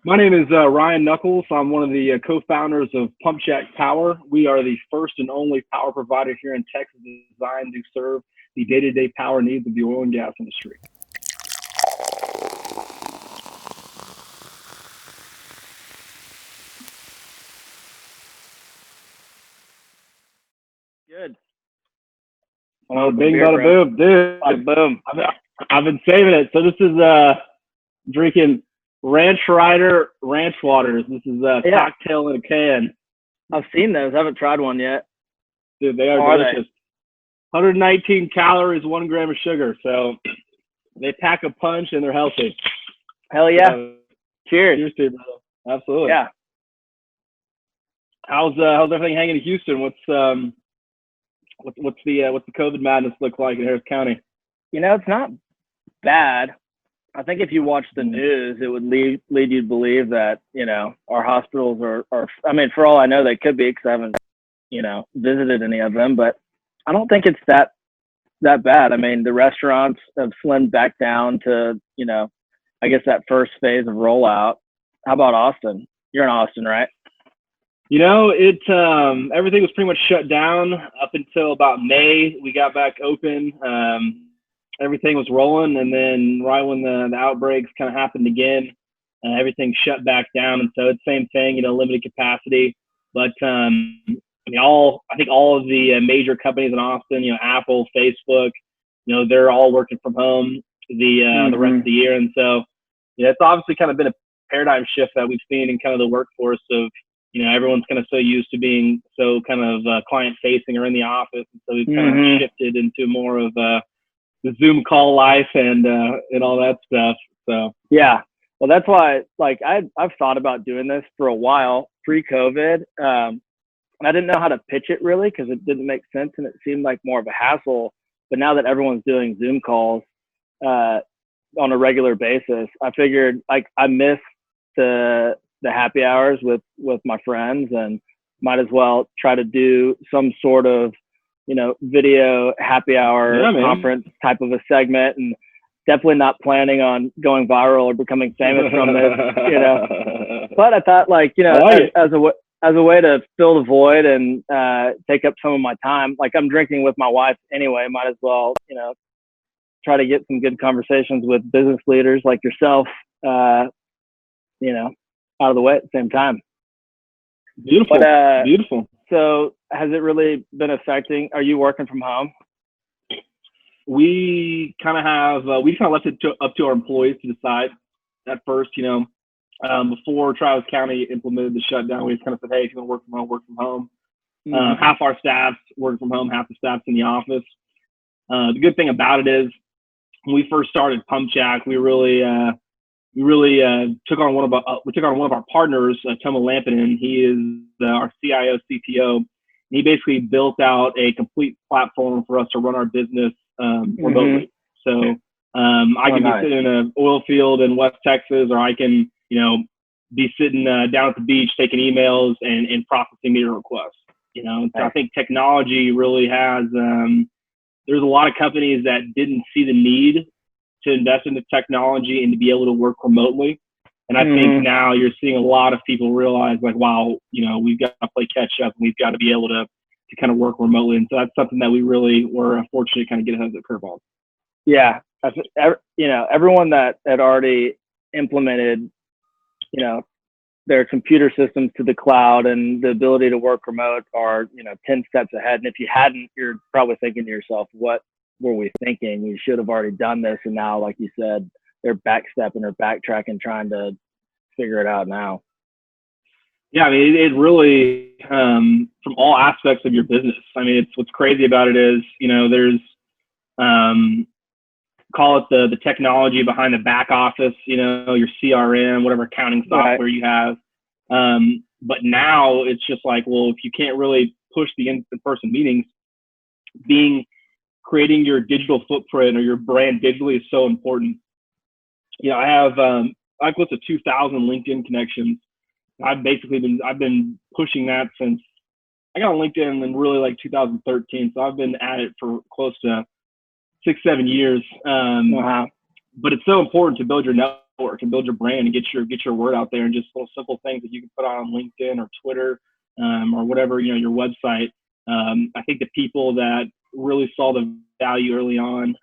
My name is Ryan Nuckolls. I'm one of the co-founders of Pumpjack Power. We are the first and only power provider here in Texas designed to serve the day-to-day power needs of the oil and gas industry. Good. Oh, bing, bada, boom, dude. Bada boom. I've been saving it. So this is drinking Ranch Rider Ranch Waters. This is a cocktail in a can. I've seen those. I haven't tried one yet. Dude, they are delicious. 119 calories, 1 gram of sugar. So they pack a punch and they're healthy. Hell yeah. Cheers. Cheers to you, brother. Absolutely. Yeah. How's everything hanging in Houston? What's the COVID madness look like in Harris County? It's not bad. I think if you watch the news, it would lead you to believe that, our hospitals are, I mean, for all I know, they could be, because I haven't, visited any of them, but I don't think it's that bad. I mean, the restaurants have slimmed back down to, I guess that first phase of rollout. How about Austin? You're in Austin, right? Everything was pretty much shut down up until about May. We got back open. Everything was rolling, and then right when the outbreaks kind of happened again, everything shut back down. And so it's the same thing, limited capacity. But I think all of the major companies in Austin, Apple, Facebook, they're all working from home the rest of the year. And so it's obviously kind of been a paradigm shift that we've seen in kind of the workforce of, everyone's kind of so used to being so kind of client facing or in the office. And so we've kind of shifted into more of the Zoom call life and all that stuff. So yeah, well, that's why I've thought about doing this for a while pre-COVID. And I didn't know how to pitch it really, because it didn't make sense and it seemed like more of a hassle. But now that everyone's doing Zoom calls on a regular basis, I figured I miss the happy hours with my friends, and might as well try to do some sort of video happy hour conference type of a segment, and definitely not planning on going viral or becoming famous from this, But I thought as a way to fill the void and take up some of my time, I'm drinking with my wife anyway, might as well, try to get some good conversations with business leaders like yourself, out of the way at the same time. Beautiful. But, beautiful. So has it really been affecting? Are you working from home? We kind of left it up to our employees to decide at first, before Travis County implemented the shutdown, we just kind of said, hey, if you want to work from home, work from home. Half our staff's working from home, half the staff's in the office. The good thing about it is when we first started Pumpjack, we really took on one of our partners, Tomo Lampinen. He is our CIO, CTO. And he basically built out a complete platform for us to run our business remotely. So I can be sitting in an oil field in West Texas, or I can, be sitting down at the beach taking emails and processing meter requests. So I think technology really has. There's a lot of companies that didn't see the need to invest in the technology and to be able to work remotely. And I think now you're seeing a lot of people realize wow, we've got to play catch up, and we've got to be able to kind of work remotely. And so that's something that we really were fortunate to kind of get ahead of the curve on. Yeah. Everyone that had already implemented, their computer systems to the cloud and the ability to work remote are, 10 steps ahead. And if you hadn't, you're probably thinking to yourself, what were we thinking? We should have already done this. And now, like you said, they're backstepping or backtracking, trying to figure it out now. Yeah, I mean, it really, from all aspects of your business. I mean, what's crazy about it is, there's, call it the technology behind the back office, your CRM, whatever accounting software you have. But now it's just if you can't really push the in-person meetings, creating your digital footprint or your brand digitally is so important. I have close to 2,000 LinkedIn connections. I've been pushing that since I got on LinkedIn in really 2013. So I've been at it for close to 6-7 years. Wow. But it's so important to build your network network and build your brand and get your word out there, and just little simple things that you can put on LinkedIn or Twitter, or whatever, your website. I think the people that really saw the value early on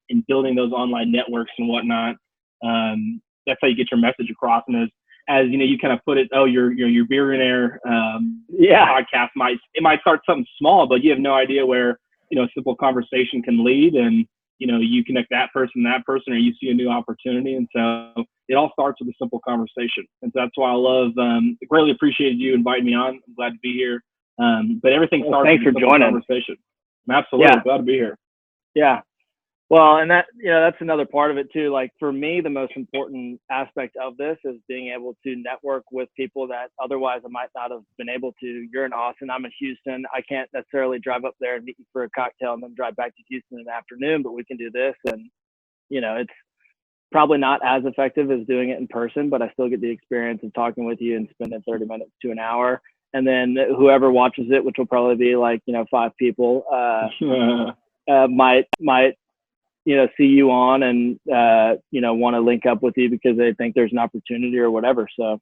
in building those online networks and whatnot, that's how you get your message across. And as you kind of put it, your Beerionaire podcast might start something small, but you have no idea where a simple conversation can lead, and you connect that person, or you see a new opportunity. And so it all starts with a simple conversation. And so that's why I greatly appreciated you inviting me on. I'm glad to be here. But everything starts with a simple conversation. Absolutely. Yeah. Glad to be here. Yeah. Well, and that, that's another part of it too. Like for me, the most important aspect of this is being able to network with people that otherwise I might not have been able to. You're in Austin, I'm in Houston. I can't necessarily drive up there and meet you for a cocktail and then drive back to Houston in the afternoon, but we can do this. And, it's probably not as effective as doing it in person, but I still get the experience of talking with you and spending 30 minutes to an hour. And then whoever watches it, which will probably be like, 5 people, might see you on and, want to link up with you because they think there's an opportunity or whatever. So,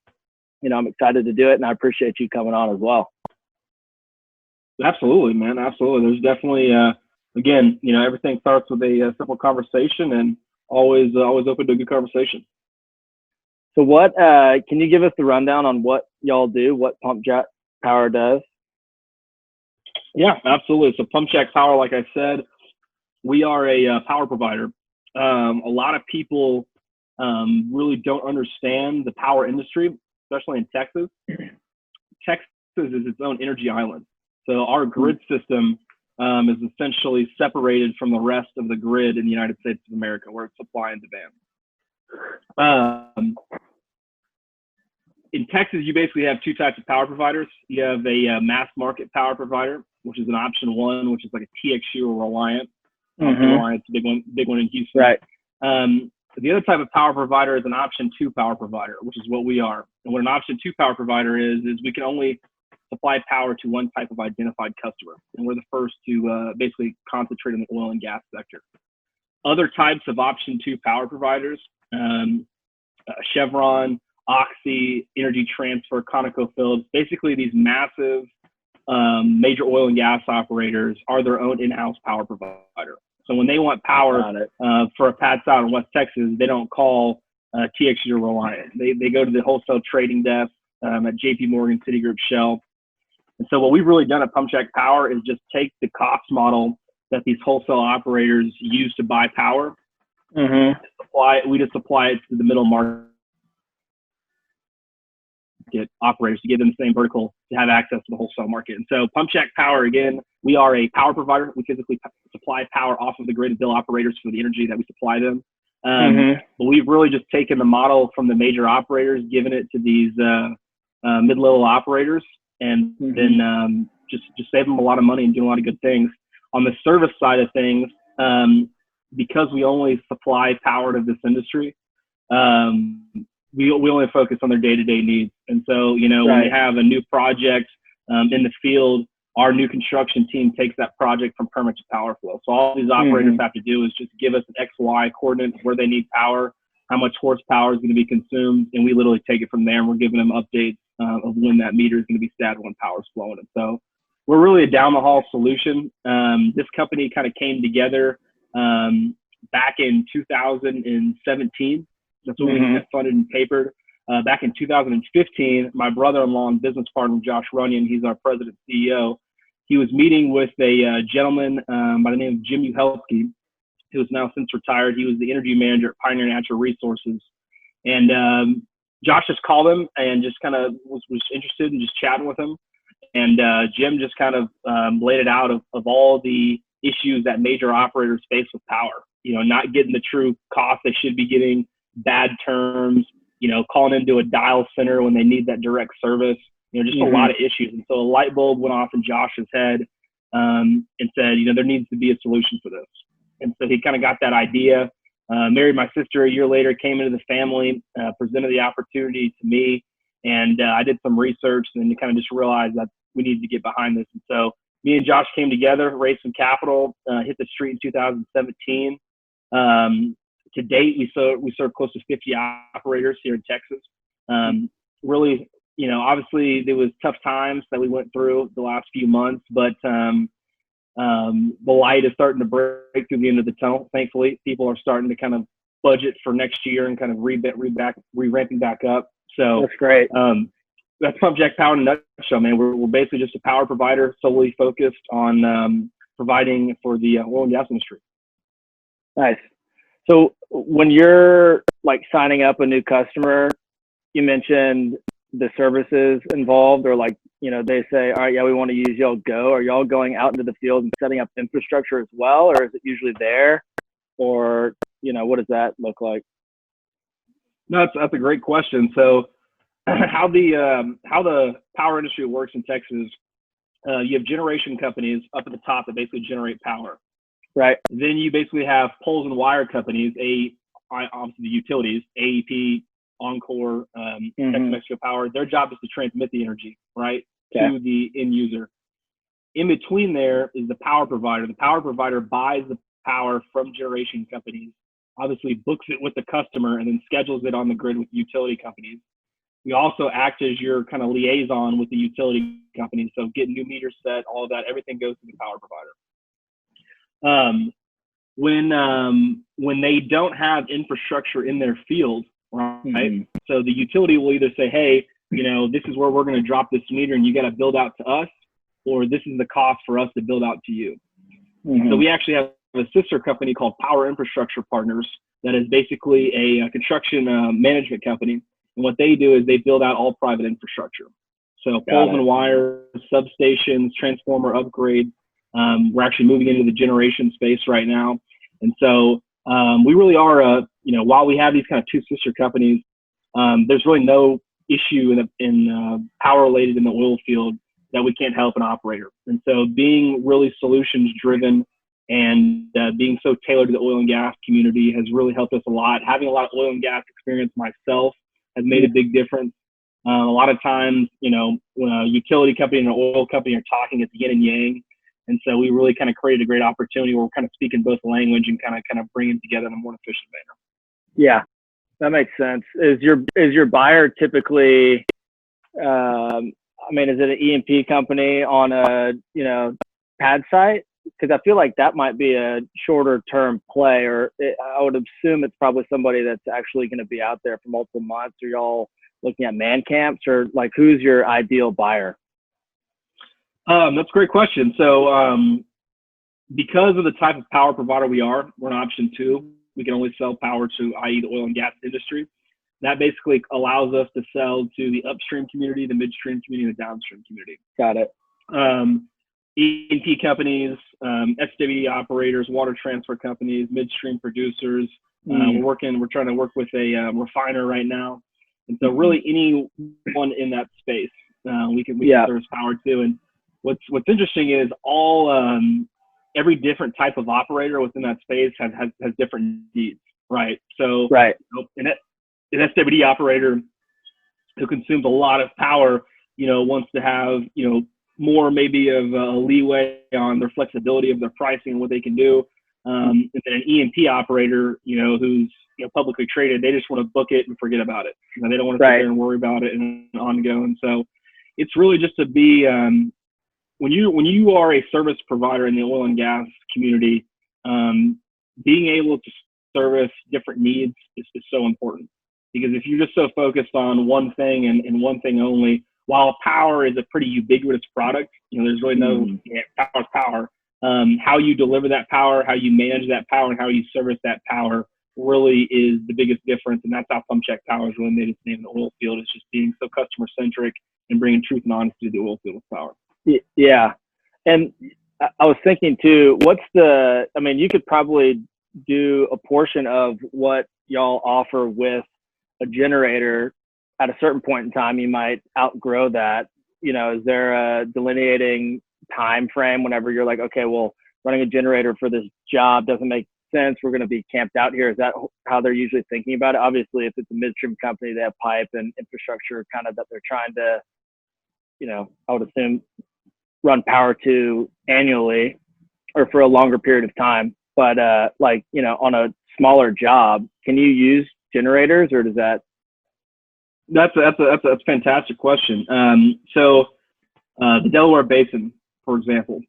I'm excited to do it, and I appreciate you coming on as well. Absolutely, man. Absolutely. There's definitely, again, everything starts with a simple conversation, and always open to a good conversation. So what, can you give us the rundown on what y'all do, what Pumpjack Power does? Yeah, absolutely. So Pumpjack Power, like I said, we are a power provider. A lot of people really don't understand the power industry, especially in Texas. Texas is its own energy island. So our grid system is essentially separated from the rest of the grid in the United States of America, where it's supply and demand. In Texas, you basically have 2 types of power providers. You have a mass market power provider, which is an option 1, which is like a TXU or Reliant. Reliant's a big one in Houston. Right. The other type of power provider is an option 2 power provider, which is what we are. And what an option 2 power provider is we can only supply power to one type of identified customer. And we're the first to basically concentrate in the oil and gas sector. Other types of option 2 power providers, Chevron, Oxy, Energy Transfer, ConocoPhillips, basically these massive major oil and gas operators are their own in-house power provider. So when they want power for a pads out in West Texas, they don't call TXU or Reliant. They go to the wholesale trading desk at JP Morgan, Citigroup, Shell. And so what we've really done at Pumpjack Power is just take the cost model that these wholesale operators use to buy power. We just supply it to the middle market operators to give them the same vertical to have access to the wholesale market. And so Pumpjack Power, again, we are a power provider. We physically supply power off of the grid and bill operators for the energy that we supply them. But we've really just taken the model from the major operators, given it to these mid-level operators, and then just save them a lot of money and do a lot of good things. On the service side of things, because we only supply power to this industry, we only focus on their day-to-day needs. And so, when we have a new project in the field, our new construction team takes that project from permit to power flow. So all these operators have to do is just give us an XY coordinate where they need power, how much horsepower is going to be consumed, and we literally take it from there, and we're giving them updates of when that meter is going to be static when power is flowing. And so we're really a down-the-hall solution. This company kind of came together back in 2017. That's when we got funded and papered. Back in 2015, my brother-in-law and business partner, Josh Runyon, he's our president and CEO, he was meeting with a gentleman by the name of Jim Uhelski, who is now since retired. He was the energy manager at Pioneer Natural Resources. And Josh just called him and just kind of was interested in just chatting with him. And Jim just kind of laid it out of all the issues that major operators face with power, not getting the true cost they should be getting, bad terms, calling into a dial center when they need that direct service, just a lot of issues. And so a light bulb went off in Josh's head and said, there needs to be a solution for this. And so he kind of got that idea, married my sister a year later, came into the family, presented the opportunity to me. And I did some research and then kind of just realized that we needed to get behind this. And so me and Josh came together, raised some capital, hit the street in 2017. To date, we serve close to 50 operators here in Texas. Really, obviously there was tough times that we went through the last few months, but the light is starting to break through the end of the tunnel. Thankfully, people are starting to kind of budget for next year and kind of re-ramping back up. So that's great. That's Pumpjack Power in a nutshell, man. We're basically just a power provider solely focused on providing for the oil and gas industry. Nice. So when you're like signing up a new customer, you mentioned the services involved, or like, they say, all right, yeah, we want to use y'all Go. Are y'all going out into the field and setting up infrastructure as well? Or is it usually there? Or, what does that look like? No, that's a great question. So how the power industry works in Texas, you have generation companies up at the top that basically generate power. Right. Then you basically have poles and wire companies, obviously the utilities, AEP, Encore, Texas Mexico Power. Their job is to transmit the energy, right, to the end user. In between there is the power provider. The power provider buys the power from generation companies, obviously books it with the customer, and then schedules it on the grid with the utility companies. We also act as your kind of liaison with the utility companies. So get new meters set, all of that, everything goes to the power provider. When they don't have infrastructure in their field, right? So the utility will either say, hey, this is where we're going to drop this meter and you got to build out to us, or this is the cost for us to build out to you. So we actually have a sister company called Power Infrastructure Partners that is basically a construction management company. And what they do is they build out all private infrastructure. So poles and wires, substations, transformer upgrades. We're actually moving into the generation space right now. And so we really are, while we have these kind of two sister companies, there's really no issue in power related in the oil field that we can't help an operator. And so being really solutions driven and being so tailored to the oil and gas community has really helped us a lot. Having a lot of oil and gas experience myself has made a big difference. A lot of times, when a utility company and an oil company are talking, it's yin and yang. And so we really kind of created a great opportunity where we're kind of speaking both language and kind of bringing together in a more efficient manner. Yeah, that makes sense. Is your buyer typically, is it an E&P company on a, pad site? Because I feel like that might be a shorter term play, or I would assume it's probably somebody that's actually going to be out there for multiple months. Are y'all looking at man camps, or like who's your ideal buyer? That's a great question. So because of the type of power provider we are, we're an option 2. We can only sell power to, i.e. the oil and gas industry. That basically allows us to sell to the upstream community, the midstream community, and the downstream community. Got it. E&P companies, SWD operators, water transfer companies, midstream producers. We're trying to work with a refiner right now. And so really anyone in that space, we can service power to. And what's interesting is every different type of operator within that space has different needs, right? So an SWD operator who consumes a lot of power, wants to have, more maybe of a leeway on their flexibility of their pricing and what they can do. And then an E&P operator, who's publicly traded, they just want to book it and forget about it. They don't want to sit there and worry about it and ongoing. So it's really just to be when you are a service provider in the oil and gas community, being able to service different needs is so important. Because if you're just so focused on one thing and one thing only, while power is a pretty ubiquitous product, there's really no power's power. How you deliver that power, how you manage that power, and how you service that power really is the biggest difference. And that's how Pumpjack Power has really made its name in the oil field. It's just being so customer centric and bringing truth and honesty to the oil field with power. Yeah. And I was thinking too, you could probably do a portion of what y'all offer with a generator. At a certain point in time, you might outgrow that. Is there a delineating time frame whenever you're like, okay, well, running a generator for this job doesn't make sense. We're going to be camped out here. Is that how they're usually thinking about it? Obviously, if it's a midstream company, they have pipe and infrastructure kind of that they're trying to, I would assume run power to annually or for a longer period of time. But on a smaller job, can you use generators, or does that? That's a fantastic question. So the Delaware Basin, for example,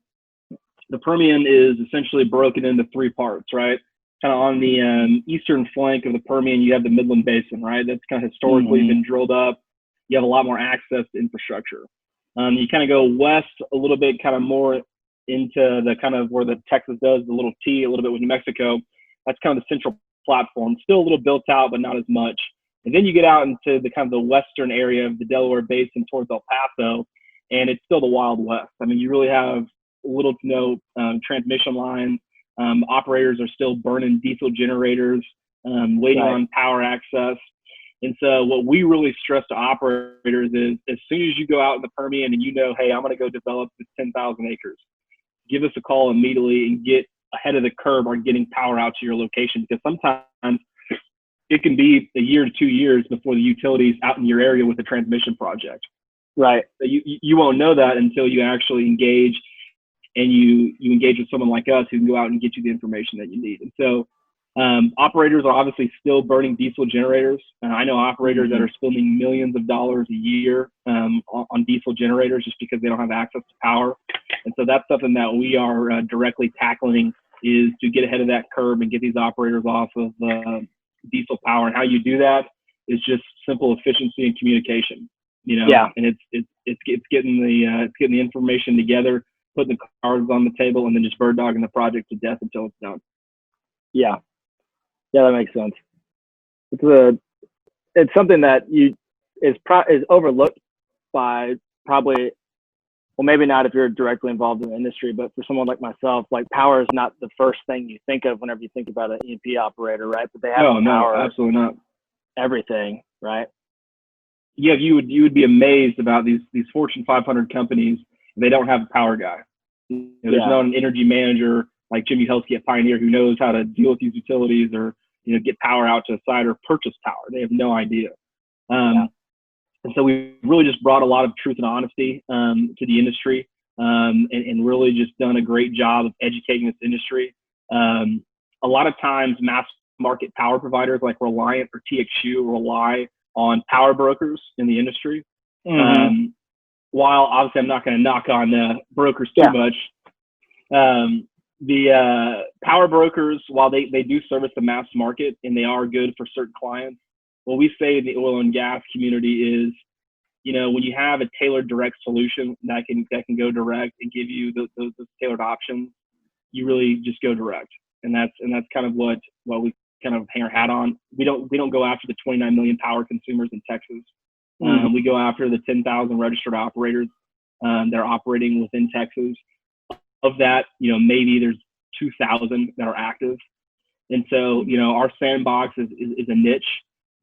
the Permian is essentially broken into three parts, right? Kind of on the eastern flank of the Permian, you have the Midland Basin, right? That's kind of historically been drilled up. You have a lot more access to infrastructure. You kind of go west a little bit, kind of more into the kind of where the Texas does the little T, a little bit with New Mexico. That's kind of the central platform. Still a little built out, but not as much. And then you get out into the kind of the western area of the Delaware Basin towards El Paso, and it's still the Wild West. I mean, you really have little to no transmission lines. Operators are still burning diesel generators, waiting on power access. And so what we really stress to operators is as soon as you go out in the Permian and you know, hey, I'm going to go develop this 10,000 acres, give us a call immediately and get ahead of the curve on getting power out to your location, because sometimes it can be a year to 2 years before the utility's out in your area with a transmission project. Right. So you won't know that until you actually engage, and you engage with someone like us who can go out and get you the information that you need. And so operators are obviously still burning diesel generators. I know operators that are spending millions of dollars a year on diesel generators just because they don't have access to power. And so that's something that we are directly tackling, is to get ahead of that curve and get these operators off of diesel power. And how you do that is just simple efficiency and communication. You know, and it's getting the information together, putting the cards on the table, and then just bird dogging the project to death until it's done. Yeah, that makes sense. It's something that is overlooked by probably, well, maybe not if you're directly involved in the industry, but for someone like myself, like power is not the first thing you think of whenever you think about an E&P operator, right? But they have power. No, absolutely not. Everything, right? Yeah, you would be amazed about these Fortune 500 companies. They don't have a power guy. There's not an energy manager like Jimmy Helsky at Pioneer who knows how to deal with these utilities or get power out to a site or purchase power. They have no idea. And so we really just brought a lot of truth and honesty to the industry, and really just done a great job of educating this industry. A lot of times mass market power providers like Reliant or TXU rely on power brokers in the industry. While obviously I'm not going to knock on brokers too much, the power brokers, while they do service the mass market and they are good for certain clients, what we say in the oil and gas community is, when you have a tailored direct solution that can go direct and give you those tailored options, you really just go direct. And that's kind of what we kind of hang our hat on. We don't go after the 29 million power consumers in Texas. We go after the 10,000 registered operators that are operating within Texas. Of that, maybe there's 2,000 that are active. And so, our sandbox is a niche,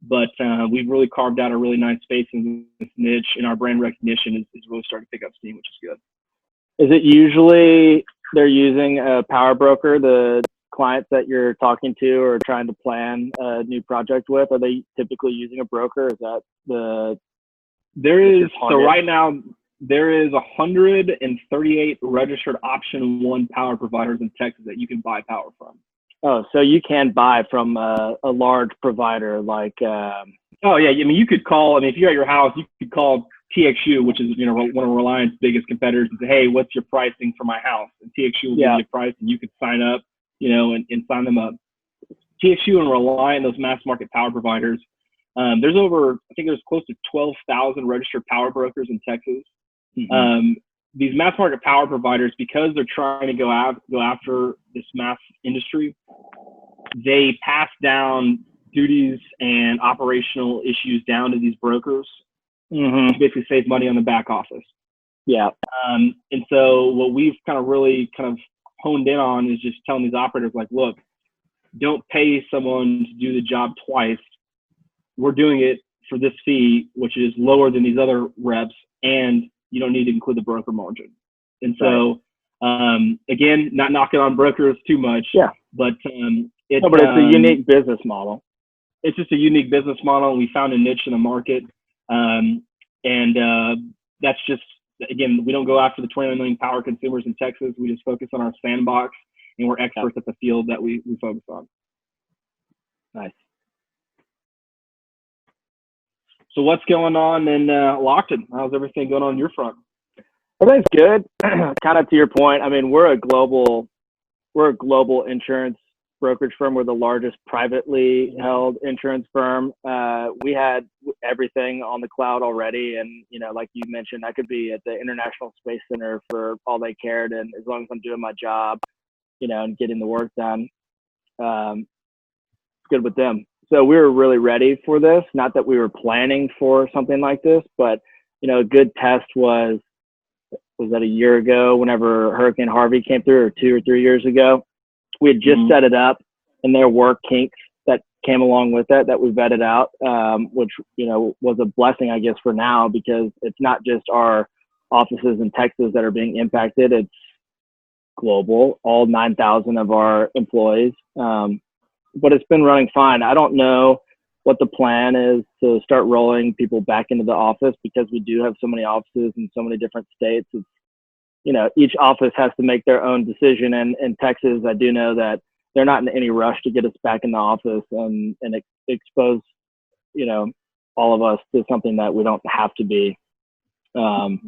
but we've really carved out a really nice space in this niche, and our brand recognition is really starting to pick up steam, which is good. Is it usually they're using a power broker, the clients that you're talking to or trying to plan a new project with? Are they typically using a broker? Is that right now there is 138 registered option 1 power providers in Texas that you can buy power from. Oh, so you can buy from a large provider like. Oh yeah, I mean you could call. I mean if you're at your house, you could call TXU, which is one of Reliant's biggest competitors, and say, hey, what's your pricing for my house? And TXU will give you a price, and you could sign up, and sign them up. TXU and Reliant, those mass market power providers, there's close to 12,000 registered power brokers in Texas. These mass market power providers, because they're trying to go after this mass industry, they pass down duties and operational issues down to these brokers to basically save money on the back office. And so what we've really honed in on is just telling these operators, like, look, don't pay someone to do the job twice. We're doing it for this fee, which is lower than these other reps, and you don't need to include the broker margin. And so, again, not knocking on brokers too much, but it's a unique business model. It's just a unique business model. We found a niche in the market, and that's just, again, we don't go after the 29 million power consumers in Texas. We just focus on our sandbox, and we're experts at the field that we focus on. Nice. So what's going on in Lockton? How's everything going on your front? Everything's good. Kind of to your point. I mean, we're a global insurance brokerage firm. We're the largest privately held insurance firm. We had everything on the cloud already, and like you mentioned, I could be at the International Space Center for all they cared, and as long as I'm doing my job, and getting the work done, it's good with them. So we were really ready for this. Not that we were planning for something like this, but a good test was that a year ago, whenever Hurricane Harvey came through, or 2 or 3 years ago. We had just set it up, and there were kinks that came along with that we vetted out, which was a blessing, I guess, for now, because it's not just our offices in Texas that are being impacted. It's global, all 9,000 of our employees. But it's been running fine. I don't know what the plan is to start rolling people back into the office, because we do have so many offices in so many different states. It's, each office has to make their own decision. And in Texas, I do know that they're not in any rush to get us back in the office and expose, all of us to something that we don't have to be. I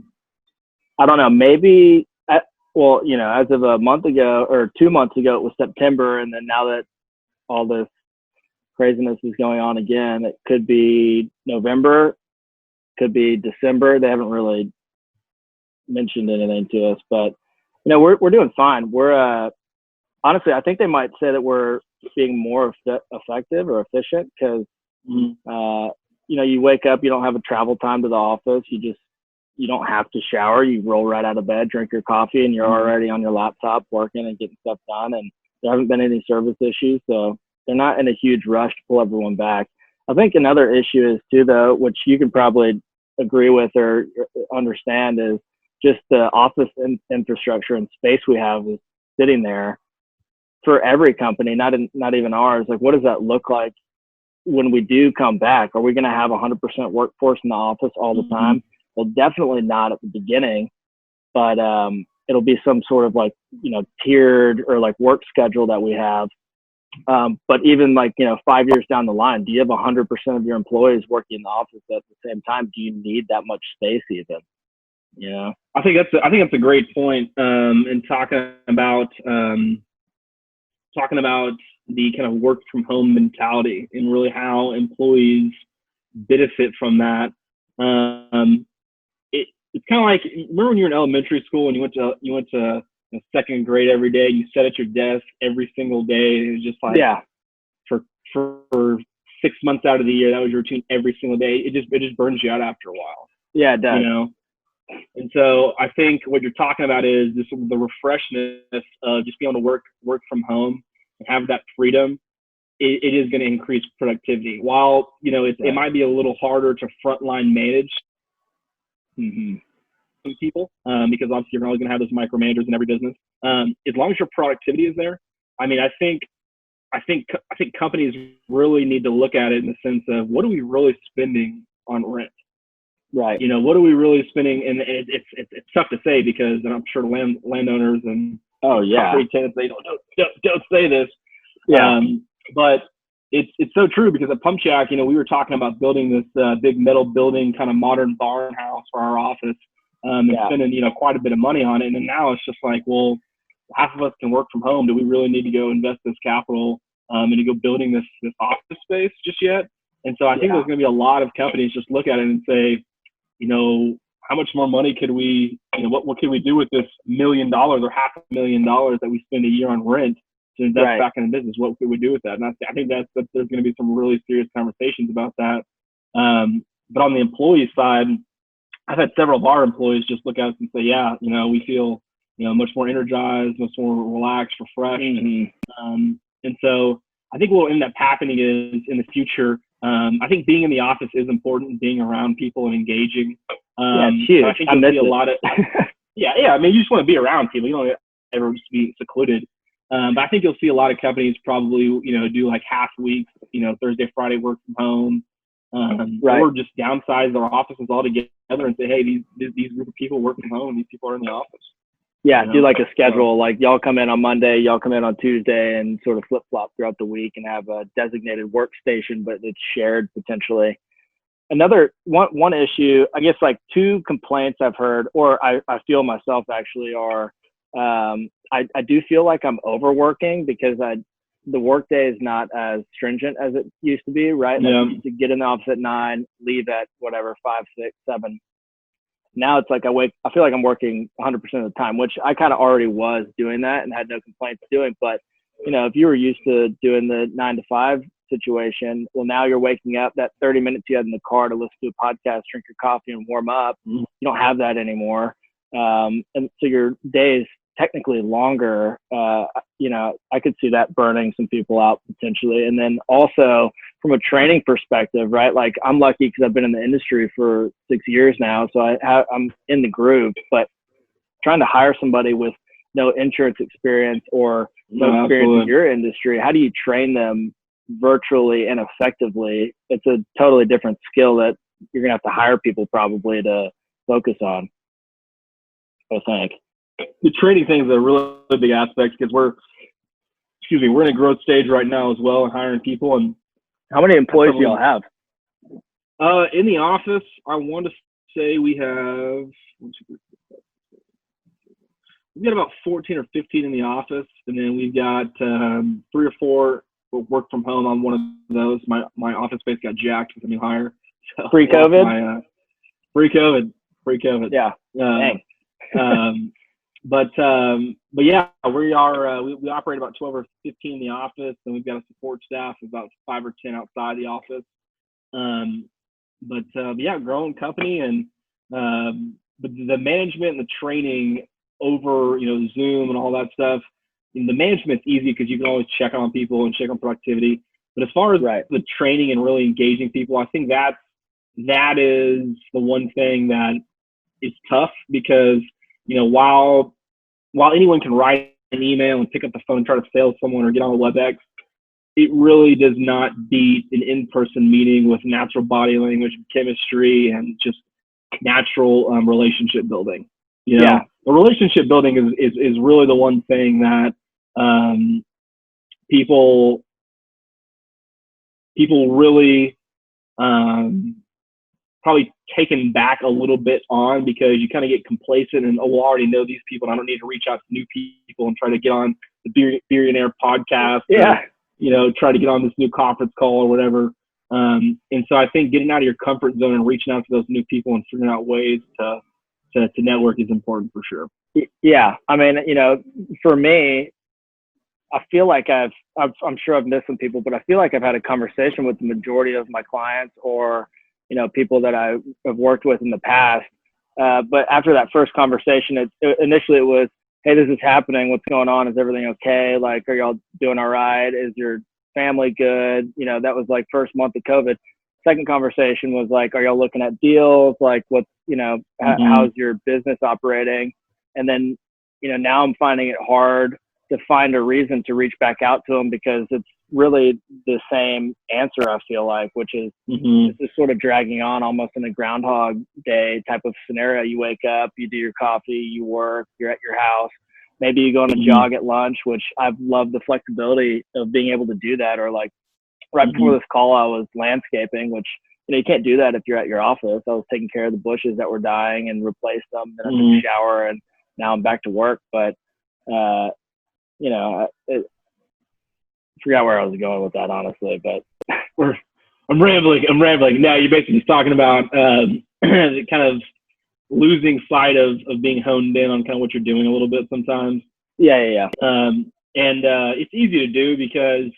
don't know, maybe, as of a month ago or 2 months ago, it was September. And then now that all this craziness is going on again, it could be November, could be December. They haven't really mentioned anything to us, but we're doing fine. We're honestly, I think they might say that we're being more effective or efficient, because you wake up, you don't have a travel time to the office, you don't have to shower, you roll right out of bed, drink your coffee, and you're already on your laptop working and getting stuff done. And there haven't been any service issues, so they're not in a huge rush to pull everyone back. I think another issue is too, though, which you can probably agree with or understand, is just the office infrastructure and space we have is sitting there for every company, not even ours. Like, what does that look like when we do come back? Are we going to have 100% workforce in the office all the time? Well, definitely not at the beginning, but it'll be some sort of tiered or work schedule that we have. But even 5 years down the line, do you have 100% of your employees working in the office at the same time? Do you need that much space even? I think that's a great point. In talking about the kind of work from home mentality and really how employees benefit from that. It's kind of like, remember when you were in elementary school and you went to second grade every day, you sat at your desk every single day. It was just for 6 months out of the year, that was your routine every single day. It just burns you out after a while. Yeah, it does. And so I think what you're talking about is this, the refreshness of just being able to work from home and have that freedom. It is going to increase productivity. While it might be a little harder to frontline manage some people, because obviously you're always going to have those micromanagers in every business. As long as your productivity is there, I mean, I think companies really need to look at it in the sense of, what are we really spending on rent? Right. What are we really spending? And it's tough to say, because I'm sure landowners and property tenants, they don't say this. Yeah. But it's so true, because at Pumpjack, we were talking about building this big metal building, kind of modern barn house for our office, and spending quite a bit of money on it. And then now it's just like, well, half of us can work from home. Do we really need to go invest this capital and to go building this office space just yet? And so I think there's going to be a lot of companies just look at it and say, how much more money could we, what can we do with this $1 million or $500,000 that we spend a year on rent to invest back in the business? What could we do with that? And I think that there's going to be some really serious conversations about that. But on the employee side, I've had several of our employees just look at us and say, we feel, much more energized, much more relaxed, refreshed. And so I think what will end up happening is, in the future, I think being in the office is important, being around people and engaging. It's huge. I think you'll see a lot of, I mean, you just want to be around people. You don't ever just be secluded. But I think you'll see a lot of companies probably, do like half weeks, Thursday, Friday work from home, or just downsize their offices altogether and say, hey, these group of people work from home and these people are in the office. Yeah, do like a schedule, like y'all come in on Monday, y'all come in on Tuesday, and sort of flip-flop throughout the week and have a designated workstation, but it's shared potentially. Another one issue, I guess, like two complaints I've heard, or I feel myself actually, are I do feel like I'm overworking because the workday is not as stringent as it used to be, right? Like you to get in the office at 9, leave at whatever, 5, 6, 7. Now it's like I feel like I'm working 100% of the time, which I kind of already was doing that and had no complaints doing. But, you know, if you were used to doing the 9 to 5 situation, well, now you're waking up, that 30 minutes you had in the car to listen to a podcast, drink your coffee and warm up. You don't have that anymore. And so your day is technically longer. You know, I could see that burning some people out potentially. And then also from a training perspective, right? Like I'm lucky because I've been in the industry for 6 years now. So I'm in the groove, but trying to hire somebody with no insurance experience or no experience in your industry, how do you train them virtually and effectively? It's a totally different skill that you're gonna have to hire people probably to focus on, I think. The training thing is a really big aspect because we're in a growth stage right now as well and hiring people. And how many employees do y'all have? In the office, I want to say we have about 14 or 15 in the office, and then we've got 3 or 4 work from home on one of those. My office space got jacked with a new hire. So Pre-COVID? Pre-COVID. Yeah. Dang. But yeah, we operate about 12 or 15 in the office, and we've got a support staff of about 5 or 10 outside the office. Yeah, growing company, and but the management and the training over Zoom and all that stuff. And the management's easy because you can always check on people and check on productivity. But as far as the training and really engaging people, I think that is the one thing that is tough because while anyone can write an email and pick up the phone and try to sales someone or get on a WebEx, it really does not beat an in-person meeting with natural body language, chemistry, and just natural relationship building. The relationship building is really the one thing that people really probably taken back a little bit on, because you kind of get complacent and, I already know these people and I don't need to reach out to new people and try to get on the Beerionaire podcast. Or, try to get on this new conference call or whatever. And so I think getting out of your comfort zone and reaching out to those new people and figuring out ways to network is important for sure. Yeah. I mean, for me, I feel like I'm sure I've missed some people, but I feel like I've had a conversation with the majority of my clients or, people that I have worked with in the past. But after that first conversation, initially it was, hey, this is happening. What's going on? Is everything okay? Like, are y'all doing all right? Is your family good? That was like first month of COVID. Second conversation was like, are y'all looking at deals? Like, what's, how's your business operating? And then, now I'm finding it hard to find a reason to reach back out to them because it's really the same answer, I feel like, which is this is sort of dragging on almost in a Groundhog Day type of scenario. You wake up, you do your coffee, you work, you're at your house. Maybe you go on a jog at lunch, which I've loved the flexibility of being able to do that. Or like right before this call, I was landscaping, which, you can't do that if you're at your office. I was taking care of the bushes that were dying and replaced them. Then I took a shower and now I'm back to work. But, I forgot where I was going with that, honestly, but I'm rambling. Now you're basically just talking about kind of losing sight of being honed in on kind of what you're doing a little bit sometimes. Yeah. And it's easy to do because,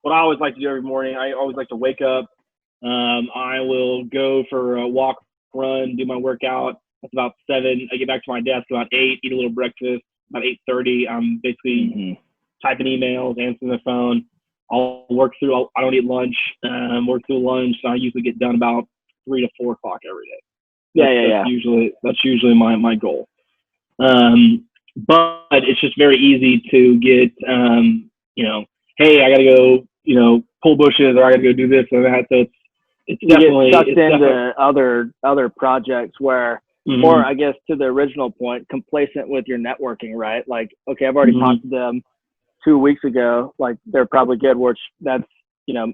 what I always like to do every morning, I always like to wake up. I will go for a walk, run, do my workout. That's about 7. I get back to my desk about 8, eat a little breakfast. About 8:30, I'm basically typing emails, answering the phone. I'll work through. I don't eat lunch. Work through lunch. So I usually get done about 3 to 4 o'clock every day. That's usually my goal. But it's just very easy to get, hey, I got to go, pull bushes, or I got to go do this or that. So it's definitely sucked into other projects where or I guess to the original point, complacent with your networking, right? Like, okay, I've already talked to them 2 weeks ago. Like, they're probably good, which that's,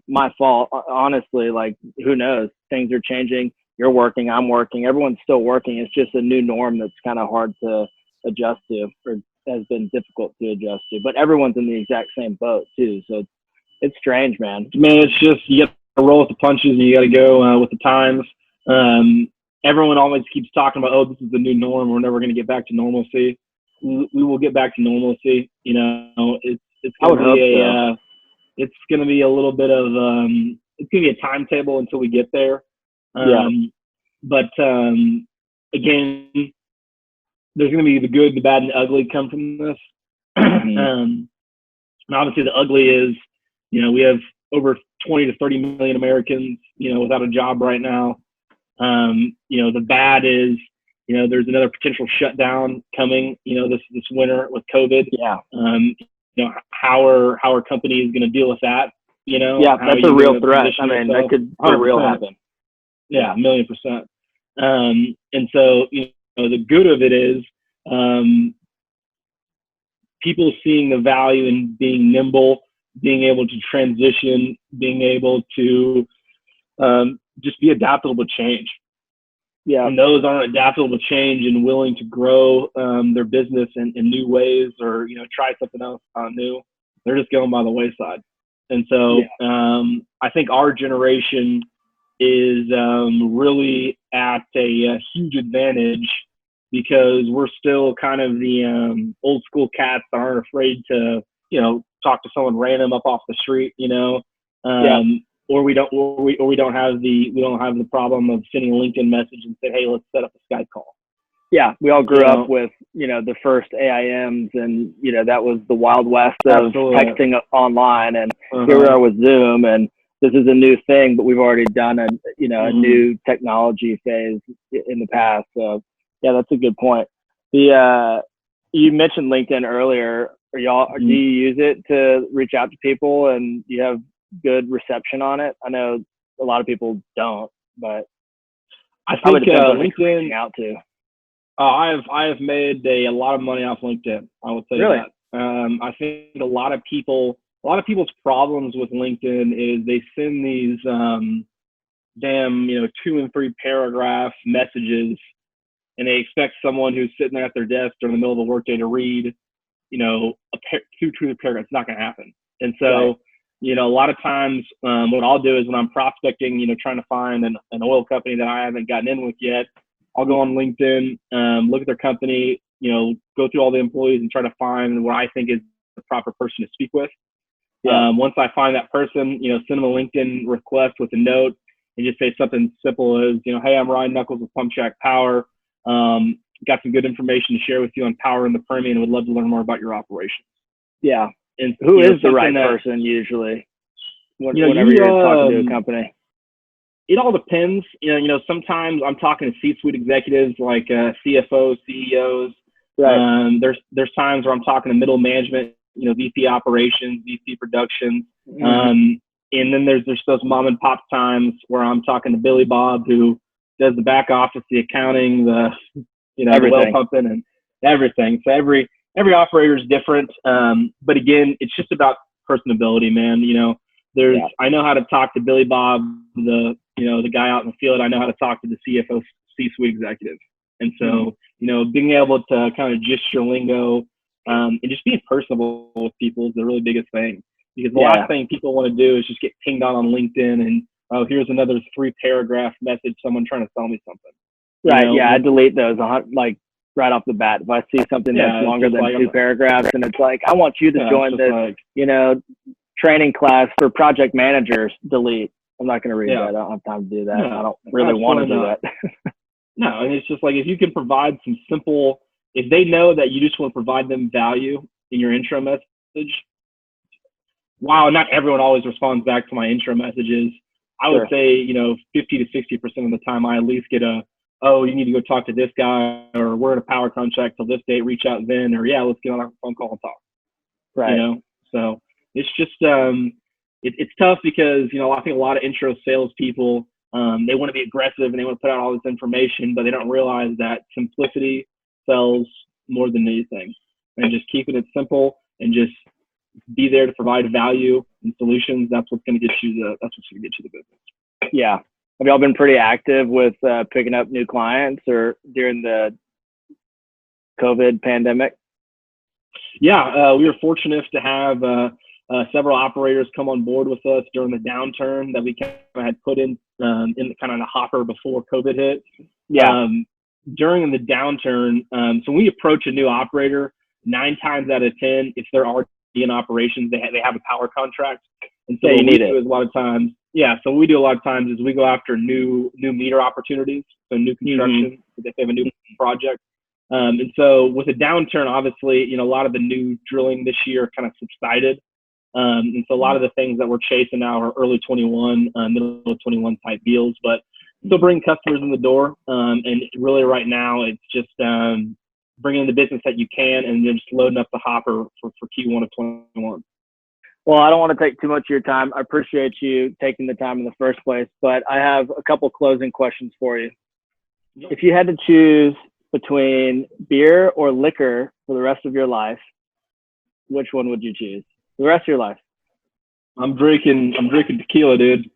my fault. Honestly, like, who knows? Things are changing. You're working, I'm working, everyone's still working. It's just a new norm that's kind of hard to adjust to, or has been difficult to adjust to. But everyone's in the exact same boat too. So it's strange, man. Man, it's just, you got to roll with the punches and you got to go with the times. Everyone always keeps talking about, oh, this is the new norm. We're never going to get back to normalcy. We will get back to normalcy. It's going to be it's going to be a little bit of it's going to be a timetable until we get there. But again, there's going to be the good, the bad, and the ugly come from this. And obviously, the ugly is, we have over 20 to 30 million Americans, without a job right now. The bad is, there's another potential shutdown coming, this winter with COVID. How are companies going to deal with that? That's a real threat. I mean, that could for real happen. Yeah, 1,000,000%. And so, the good of it is people seeing the value in being nimble, being able to transition, being able to just be adaptable to change. And those aren't adaptable to change and willing to grow their business in new ways, or try something else new, they're just going by the wayside. And so I think our generation is really at a huge advantage, because we're still kind of the old school cats that aren't afraid to talk to someone random up off the street, or we don't have the problem of sending a LinkedIn message and say, hey, let's set up a Skype call. Yeah, we all grew up with the first AIMs, and that was the Wild West of texting online, and here we are with Zoom, and this is a new thing, but we've already done a new technology phase in the past. So yeah, that's a good point. You mentioned LinkedIn earlier. Do you use it to reach out to people, and you have good reception on it? I know a lot of people don't, but I think LinkedIn out to. I have made a lot of money off LinkedIn. I will tell you that. I think a lot of people's problems with LinkedIn is they send these damn 2 and 3 paragraph messages, and they expect someone who's sitting there at their desk during the middle of the workday to read 2 paragraphs. It's not going to happen. And so a lot of times what I'll do is, when I'm prospecting, trying to find an oil company that I haven't gotten in with yet, I'll go on LinkedIn, look at their company, go through all the employees and try to find what I think is the proper person to speak with. Once I find that person, send them a LinkedIn request with a note and just say something simple as, hey, I'm Ryan Nuckolls with Pumpjack Power. Got some good information to share with you on power in the Permian, and would love to learn more about your operations. Yeah. And who is the right person usually? Whenever you're talking to a company. It all depends. Sometimes I'm talking to C-suite executives like CFOs, CEOs. There's times where I'm talking to middle management, VP operations, VP production. And then there's those mom and pop times where I'm talking to Billy Bob, who does the back office, the accounting, the the well pumping and everything. So every operator is different. But again, it's just about personability, man. I know how to talk to Billy Bob, the guy out in the field. I know how to talk to the CFO, C-suite executive. And so, being able to kind of just your lingo, and just being personable with people is the really biggest thing. Because the last thing people want to do is just get pinged on LinkedIn and, oh, here's another 3 paragraph message, someone trying to sell me something. Right. Yeah. I delete those like right off the bat. If I see something that's longer than 2 paragraphs, and it's like, I want you to join this, training class for project managers, delete. I'm not going to read that. I don't have time to do that. I don't really want to do that. No. And it's just like, if you can provide some simple, if they know that you just want to provide them value in your intro message, while not everyone always responds back to my intro messages, I would say, 50 to 60% of the time I at least get oh, you need to go talk to this guy, or we're in a power contract till this date, reach out then, or let's get on a phone call and talk. Right. So it's just, it's tough because, I think a lot of intro salespeople, They want to be aggressive and they want to put out all this information, but they don't realize that simplicity sells more than anything. And just keeping it simple and just be there to provide value and solutions. That's what's going to get you the business. Yeah. Have y'all been pretty active with picking up new clients or during the COVID pandemic? Yeah, we were fortunate to have several operators come on board with us during the downturn that we kind of had put in kind of the hopper before COVID hit. Yeah. During the downturn, so when we approach a new operator, 9 times out of 10, if they're already in operations, they have a power contract. And so you need it. A lot of times, so what we do a lot of times is we go after new meter opportunities, so new construction, if they have a new project. And so with a downturn, obviously, a lot of the new drilling this year kind of subsided. And so a lot of the things that we're chasing now are early 21, middle of 21 type deals, but still bring customers in the door. And really right now it's just bringing in the business that you can and then just loading up the hopper for Q1 of 21. Well, I don't want to take too much of your time. I appreciate you taking the time in the first place, but I have a couple closing questions for you. If you had to choose between beer or liquor for the rest of your life, which one would you choose for the rest of your life? I'm drinking tequila, dude.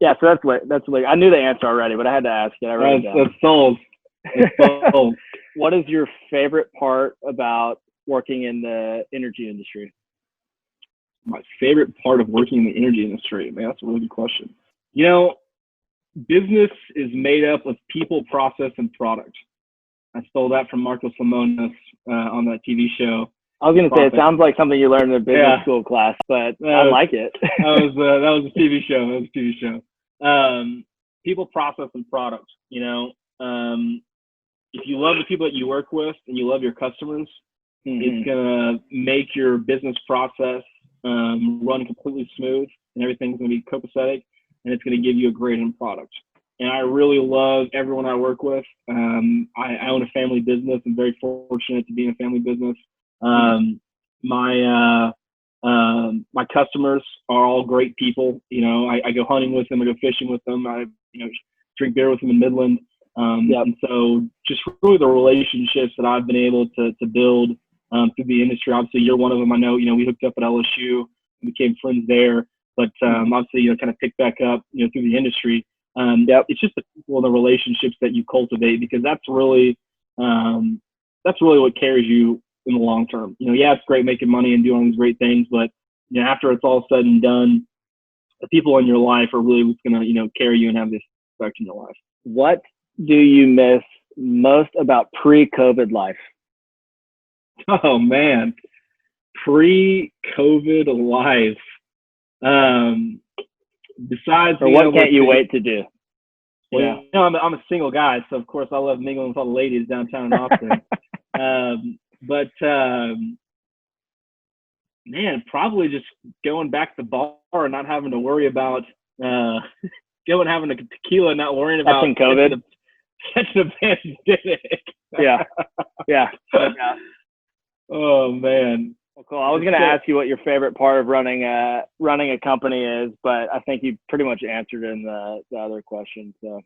Yeah, so that's like I knew the answer already, but I had to ask it. That's sold. It's sold. What is your favorite part about working in the energy industry? My favorite part of working in the energy industry, man, that's a really good question. Business is made up of people, process, and product. I stole that from Marcos Lemonis on that TV show. I was going to say, it sounds like something you learned in a business school class, but I like it. that was a TV show. People, process, and product. If you love the people that you work with and you love your customers, it's going to make your business process run completely smooth, and everything's going to be copacetic, and it's going to give you a great end product. And I really love everyone I work with. I own a family business. I'm very fortunate to be in a family business. My customers are all great people. I go hunting with them. I go fishing with them. I drink beer with them in Midland. And so just really the relationships that I've been able to build through the industry. Obviously, you're one of them. I know, we hooked up at LSU and became friends there. But obviously, kind of picked back up, through the industry. It's just the people and the relationships that you cultivate, because that's really what carries you in the long term. It's great making money and doing all these great things, but after it's all said and done, the people in your life are really what's going to carry you and have this effect in your life. What do you miss most about pre-COVID life? Oh man, pre-COVID life. Besides, or what can't you wait to do? Well, I'm a single guy, so of course I love mingling with all the ladies downtown in Austin. But man, probably just going back to the bar and not having to worry about having a tequila, not worrying about COVID. Catching a pandemic. Yeah. Oh man. Well, cool. I was going to ask you what your favorite part of running a company is, but I think you pretty much answered in the other question. So,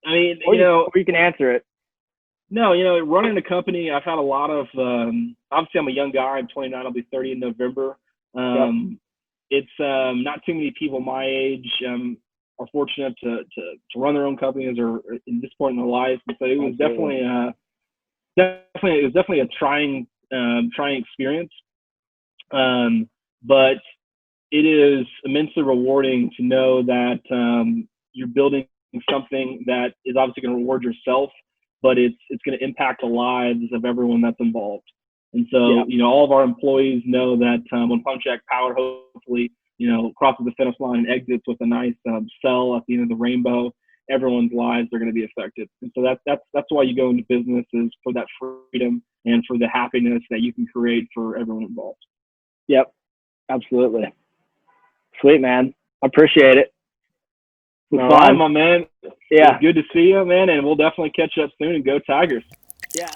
I mean, or you can answer it. No, running a company, I've had a lot of. Obviously, I'm a young guy. I'm 29. I'll be 30 in November. It's not too many people my age are fortunate to run their own companies or in this point in their life. And so it was definitely a trying experience. But it is immensely rewarding to know that you're building something that is obviously going to reward yourself, but it's going to impact the lives of everyone that's involved. And so, all of our employees know that when Pumpjack Power hopefully, crosses the finish line and exits with a nice sell at the end of the rainbow, everyone's lives are going to be affected. And so that's why you go into business, is for that freedom and for the happiness that you can create for everyone involved. Yep, absolutely. Sweet, man. I appreciate it. All right, my man. Yeah. Good to see you, man. And we'll definitely catch up soon, and go Tigers. Yeah.